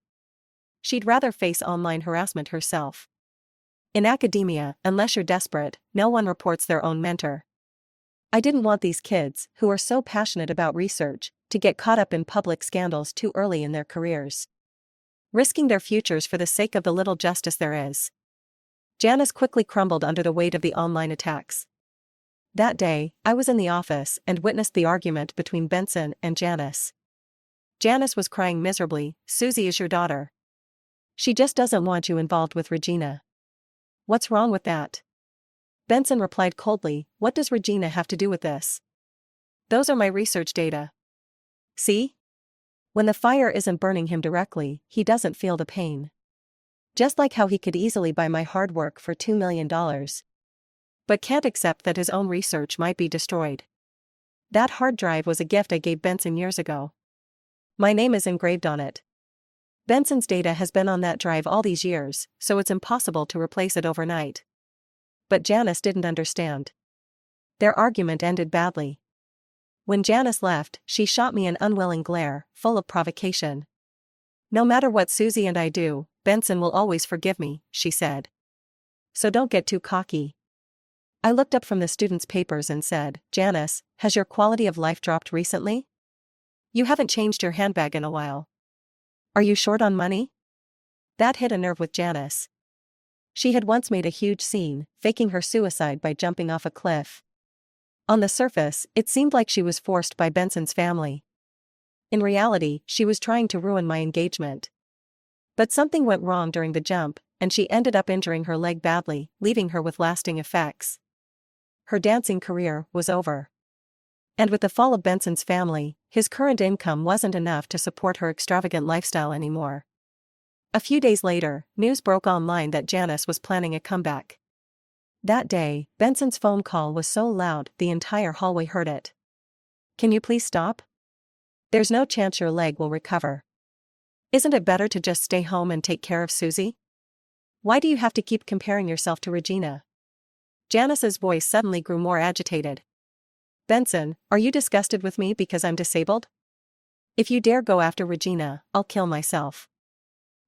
She'd rather face online harassment herself. In academia, unless you're desperate, no one reports their own mentor. I didn't want these kids, who are so passionate about research, to get caught up in public scandals too early in their careers. Risking their futures for the sake of the little justice there is." Janice quickly crumbled under the weight of the online attacks. That day, I was in the office and witnessed the argument between Benson and Janice. Janice was crying miserably, "Susie is your daughter. She just doesn't want you involved with Regina. What's wrong with that?" Benson replied coldly, "What does Regina have to do with this? Those are my research data. See? When the fire isn't burning him directly, he doesn't feel the pain. Just like how he could easily buy my hard work for $2 million. But can't accept that his own research might be destroyed. That hard drive was a gift I gave Benson years ago. My name is engraved on it. Benson's data has been on that drive all these years, so it's impossible to replace it overnight." But Janice didn't understand. Their argument ended badly. When Janice left, she shot me an unwilling glare, full of provocation. "No matter what Susie and I do, Benson will always forgive me," she said. "So don't get too cocky." I looked up from the students' papers and said, "Janice, has your quality of life dropped recently? You haven't changed your handbag in a while. Are you short on money?" That hit a nerve with Janice. She had once made a huge scene, faking her suicide by jumping off a cliff. On the surface, it seemed like she was forced by Benson's family. In reality, she was trying to ruin my engagement. But something went wrong during the jump, and she ended up injuring her leg badly, leaving her with lasting effects. Her dancing career was over. And with the fall of Benson's family, his current income wasn't enough to support her extravagant lifestyle anymore. A few days later, news broke online that Janice was planning a comeback. That day, Benson's phone call was so loud the entire hallway heard it. "Can you please stop? There's no chance your leg will recover. Isn't it better to just stay home and take care of Susie? Why do you have to keep comparing yourself to Regina?" Janice's voice suddenly grew more agitated. "Benson, are you disgusted with me because I'm disabled? If you dare go after Regina, I'll kill myself."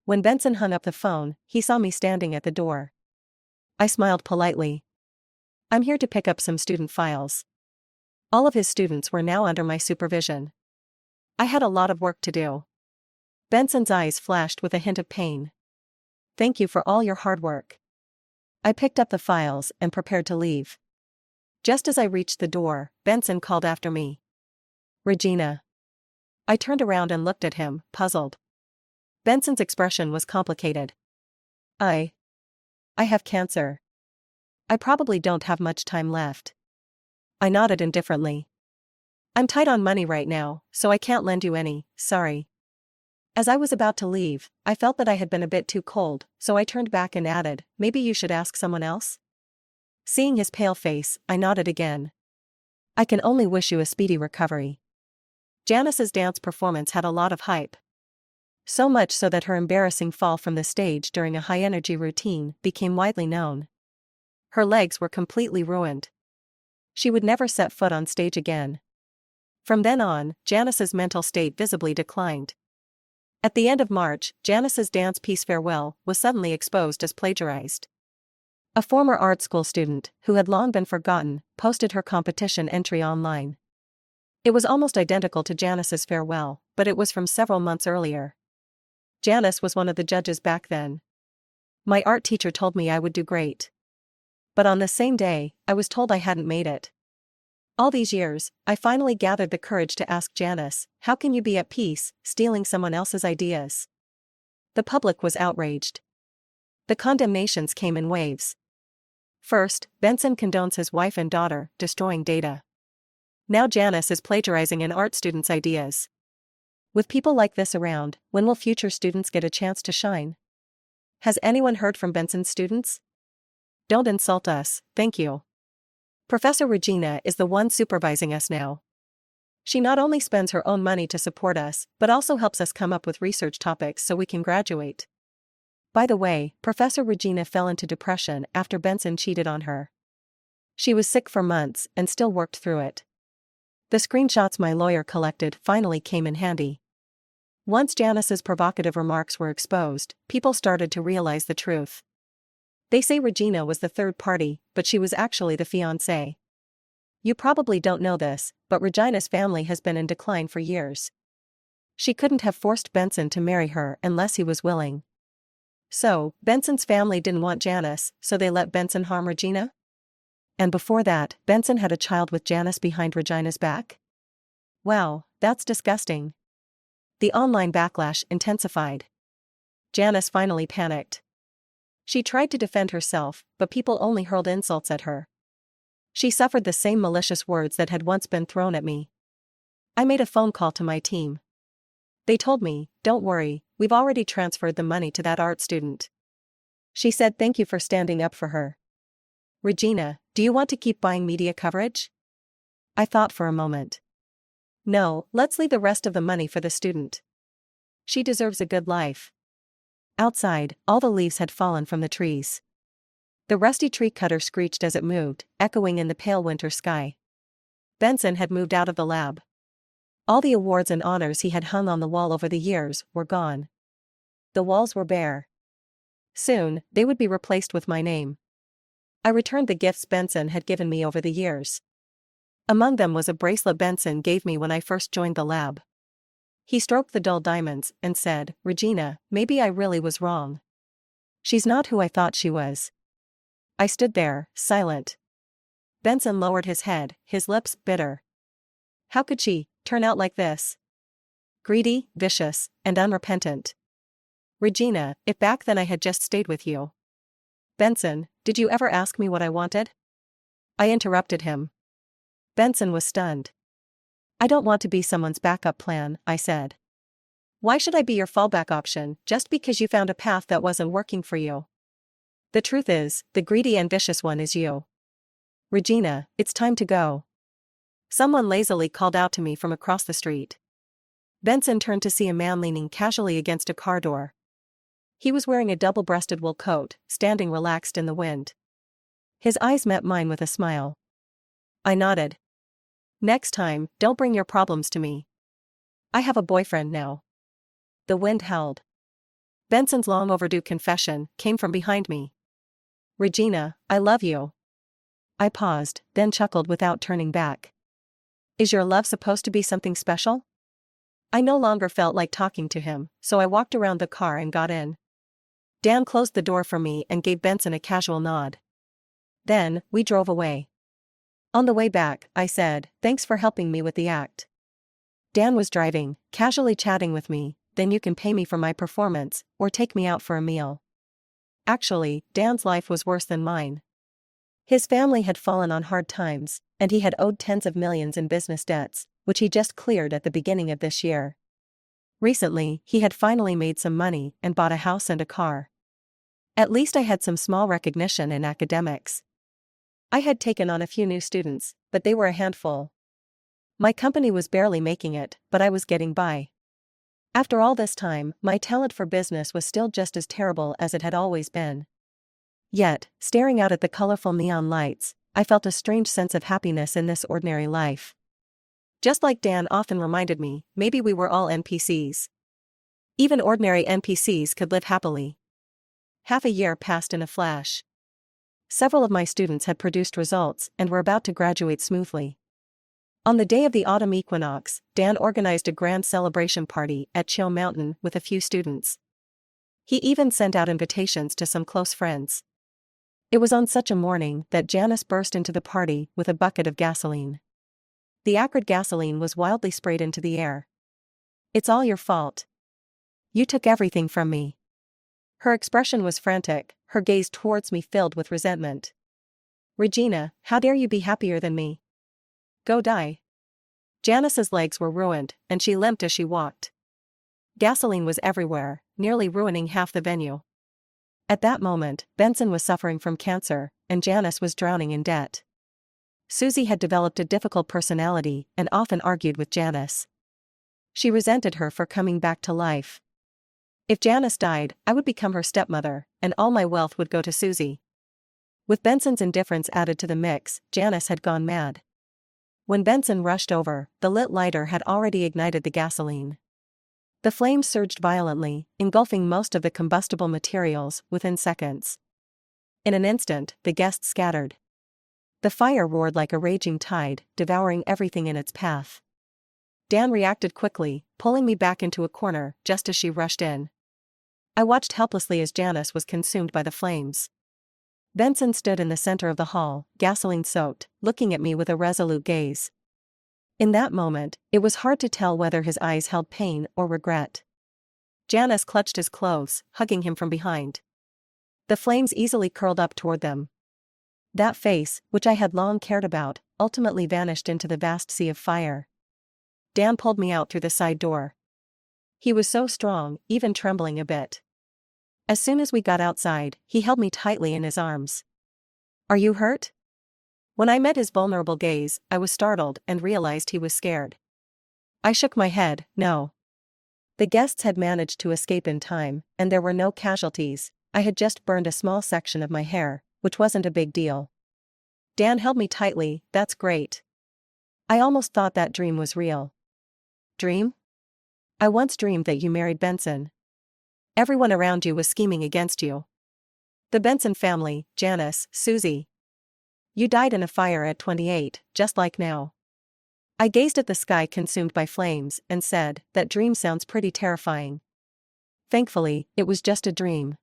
When Benson hung up the phone, he saw me standing at the door. I smiled politely. "I'm here to pick up some student files." All of his students were now under my supervision. I had a lot of work to do. Benson's eyes flashed with a hint of pain. Thank you for all your hard work. I picked up the files and prepared to leave. Just as I reached the door, Benson called after me. Regina. I turned around and looked at him, puzzled. Benson's expression was complicated. I have cancer. I probably don't have much time left. I nodded indifferently. I'm tight on money right now, so I can't lend you any, sorry. As I was about to leave, I felt that I had been a bit too cold, so I turned back and added, maybe you should ask someone else? Seeing his pale face, I nodded again. I can only wish you a speedy recovery. Janice's dance performance had a lot of hype. So much so that her embarrassing fall from the stage during a high-energy routine became widely known. Her legs were completely ruined. She would never set foot on stage again. From then on, Janice's mental state visibly declined. At the end of March, Janice's dance piece Farewell was suddenly exposed as plagiarized. A former art school student, who had long been forgotten, posted her competition entry online. It was almost identical to Janice's Farewell, but it was from several months earlier. Janice was one of the judges back then. My art teacher told me I would do great. But on the same day, I was told I hadn't made it. All these years, I finally gathered the courage to ask Janice, how can you be at peace, stealing someone else's ideas? The public was outraged. The condemnations came in waves. First, Benson condones his wife and daughter destroying data. Now Janice is plagiarizing an art student's ideas. With people like this around, when will future students get a chance to shine? Has anyone heard from Benson's students? Don't insult us, thank you. Professor Regina is the one supervising us now. She not only spends her own money to support us, but also helps us come up with research topics so we can graduate. By the way, Professor Regina fell into depression after Benson cheated on her. She was sick for months and still worked through it. The screenshots my lawyer collected finally came in handy. Once Janice's provocative remarks were exposed, people started to realize the truth. They say Regina was the third party, but she was actually the fiancé. You probably don't know this, but Regina's family has been in decline for years. She couldn't have forced Benson to marry her unless he was willing. So, Benson's family didn't want Janice, so they let Benson harm Regina? And before that, Benson had a child with Janice behind Regina's back? Wow, that's disgusting. The online backlash intensified. Janice finally panicked. She tried to defend herself, but people only hurled insults at her. She suffered the same malicious words that had once been thrown at me. I made a phone call to my team. They told me, don't worry, we've already transferred the money to that art student. She said thank you for standing up for her. Regina, do you want to keep buying media coverage? I thought for a moment. No, let's leave the rest of the money for the student. She deserves a good life. Outside, all the leaves had fallen from the trees. The rusty tree cutter screeched as it moved, echoing in the pale winter sky. Benson had moved out of the lab. All the awards and honors he had hung on the wall over the years were gone. The walls were bare. Soon, they would be replaced with my name. I returned the gifts Benson had given me over the years. Among them was a bracelet Benson gave me when I first joined the lab. He stroked the dull diamonds and said, Regina, maybe I really was wrong. She's not who I thought she was. I stood there, silent. Benson lowered his head, his lips bitter. How could she turn out like this? Greedy, vicious, and unrepentant. Regina, if back then I had just stayed with you. Benson, did you ever ask me what I wanted? I interrupted him. Benson was stunned. I don't want to be someone's backup plan, I said. Why should I be your fallback option just because you found a path that wasn't working for you? The truth is, the greedy and vicious one is you. Regina, it's time to go. Someone lazily called out to me from across the street. Benson turned to see a man leaning casually against a car door. He was wearing a double-breasted wool coat, standing relaxed in the wind. His eyes met mine with a smile. I nodded. Next time, don't bring your problems to me. I have a boyfriend now. The wind howled. Benson's long overdue confession came from behind me. Regina, I love you. I paused, then chuckled without turning back. Is your love supposed to be something special? I no longer felt like talking to him, so I walked around the car and got in. Dan closed the door for me and gave Benson a casual nod. Then, we drove away. On the way back, I said, "Thanks for helping me with the act." Dan was driving, casually chatting with me, "Then you can pay me for my performance, or take me out for a meal." Actually, Dan's life was worse than mine. His family had fallen on hard times, and he had owed tens of millions in business debts, which he just cleared at the beginning of this year. Recently, he had finally made some money and bought a house and a car. At least I had some small recognition in academics. I had taken on a few new students, but they were a handful. My company was barely making it, but I was getting by. After all this time, my talent for business was still just as terrible as it had always been. Yet, staring out at the colorful neon lights, I felt a strange sense of happiness in this ordinary life. Just like Dan often reminded me, maybe we were all NPCs. Even ordinary NPCs could live happily. Half a year passed in a flash. Several of my students had produced results and were about to graduate smoothly. On the day of the autumn equinox, Dan organized a grand celebration party at Chill Mountain with a few students. He even sent out invitations to some close friends. It was on such a morning that Janice burst into the party with a bucket of gasoline. The acrid gasoline was wildly sprayed into the air. "It's all your fault. You took everything from me." Her expression was frantic, her gaze towards me filled with resentment. "Regina, how dare you be happier than me? Go die." Janice's legs were ruined, and she limped as she walked. Gasoline was everywhere, nearly ruining half the venue. At that moment, Benson was suffering from cancer, and Janice was drowning in debt. Susie had developed a difficult personality and often argued with Janice. She resented her for coming back to life. If Janice died, I would become her stepmother, and all my wealth would go to Susie. With Benson's indifference added to the mix, Janice had gone mad. When Benson rushed over, the lit lighter had already ignited the gasoline. The flames surged violently, engulfing most of the combustible materials within seconds. In an instant, the guests scattered. The fire roared like a raging tide, devouring everything in its path. Dan reacted quickly, pulling me back into a corner just as she rushed in. I watched helplessly as Janice was consumed by the flames. Benson stood in the center of the hall, gasoline-soaked, looking at me with a resolute gaze. In that moment, it was hard to tell whether his eyes held pain or regret. Janice clutched his clothes, hugging him from behind. The flames easily curled up toward them. That face, which I had long cared about, ultimately vanished into the vast sea of fire. Dan pulled me out through the side door. He was so strong, even trembling a bit. As soon as we got outside, he held me tightly in his arms. "Are you hurt?" When I met his vulnerable gaze, I was startled and realized he was scared. I shook my head, "No." The guests had managed to escape in time, and there were no casualties. I had just burned a small section of my hair, which wasn't a big deal. Dan held me tightly. "That's great. I almost thought that dream was real." "Dream?" "I once dreamed that you married Benson. Everyone around you was scheming against you. The Benson family, Janice, Susie. You died in a fire at 28, just like now." I gazed at the sky consumed by flames and said, "That dream sounds pretty terrifying." Thankfully, it was just a dream.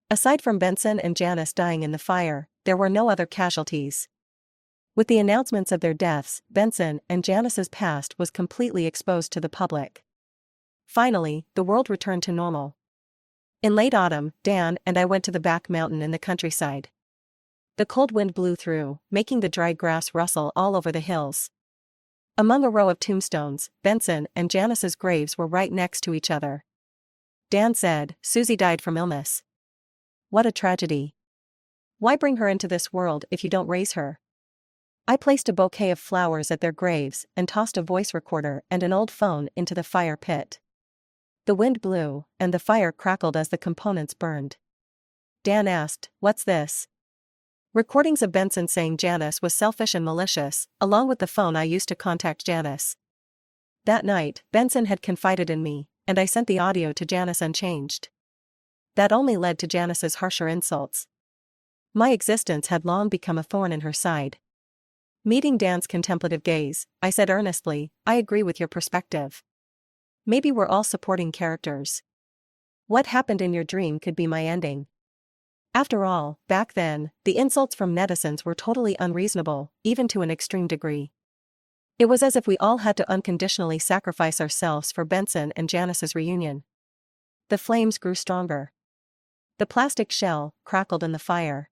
Aside from Benson and Janice dying in the fire, there were no other casualties. With the announcements of their deaths, Benson and Janice's past was completely exposed to the public. Finally, the world returned to normal. In late autumn, Dan and I went to the back mountain in the countryside. The cold wind blew through, making the dry grass rustle all over the hills. Among a row of tombstones, Benson and Janice's graves were right next to each other. Dan said, "Susie died from illness. What a tragedy. Why bring her into this world if you don't raise her?" I placed a bouquet of flowers at their graves and tossed a voice recorder and an old phone into the fire pit. The wind blew, and the fire crackled as the components burned. Dan asked, "What's this?" Recordings of Benson saying Janice was selfish and malicious, along with the phone I used to contact Janice. That night, Benson had confided in me, and I sent the audio to Janice unchanged. That only led to Janice's harsher insults. My existence had long become a thorn in her side. Meeting Dan's contemplative gaze, I said earnestly, "I agree with your perspective. Maybe we're all supporting characters. What happened in your dream could be my ending. After all, back then, the insults from netizens were totally unreasonable, even to an extreme degree. It was as if we all had to unconditionally sacrifice ourselves for Benson and Janice's reunion. The flames grew stronger. The plastic shell crackled in the fire.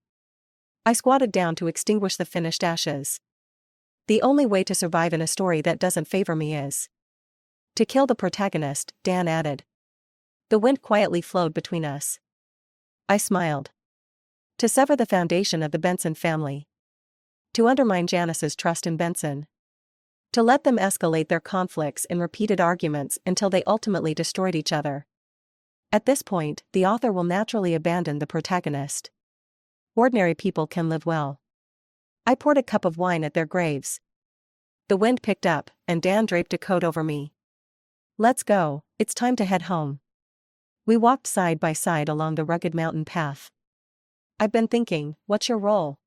I squatted down to extinguish the finished ashes. The only way to survive in a story that doesn't favor me is to kill the protagonist, Dan added. The wind quietly flowed between us. I smiled. To sever the foundation of the Benson family. To undermine Janice's trust in Benson. To let them escalate their conflicts in repeated arguments until they ultimately destroyed each other. At this point, the author will naturally abandon the protagonist. Ordinary people can live well. I poured a cup of wine at their graves. The wind picked up, and Dan draped a coat over me. Let's go, it's time to head home. We walked side by side along the rugged mountain path. I've been thinking, what's your role?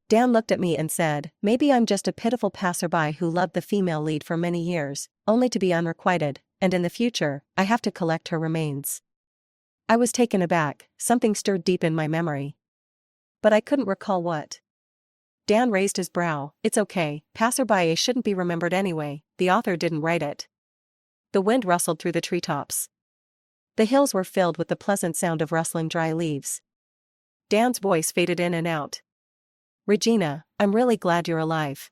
Dan looked at me and said, maybe I'm just a pitiful passerby who loved the female lead for many years, only to be unrequited, and in the future, I have to collect her remains. I was taken aback, something stirred deep in my memory. But I couldn't recall what. Dan raised his brow. It's okay, passerby shouldn't be remembered anyway, the author didn't write it. The wind rustled through the treetops. The hills were filled with the pleasant sound of rustling dry leaves. Dan's voice faded in and out. Regina, I'm really glad you're alive.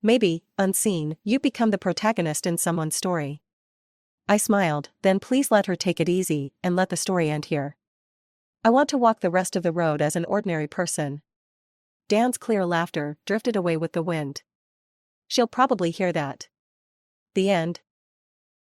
Maybe, unseen, you become the protagonist in someone's story. I smiled, then please let her take it easy, and let the story end here. I want to walk the rest of the road as an ordinary person. Dan's clear laughter drifted away with the wind. She'll probably hear that. The end.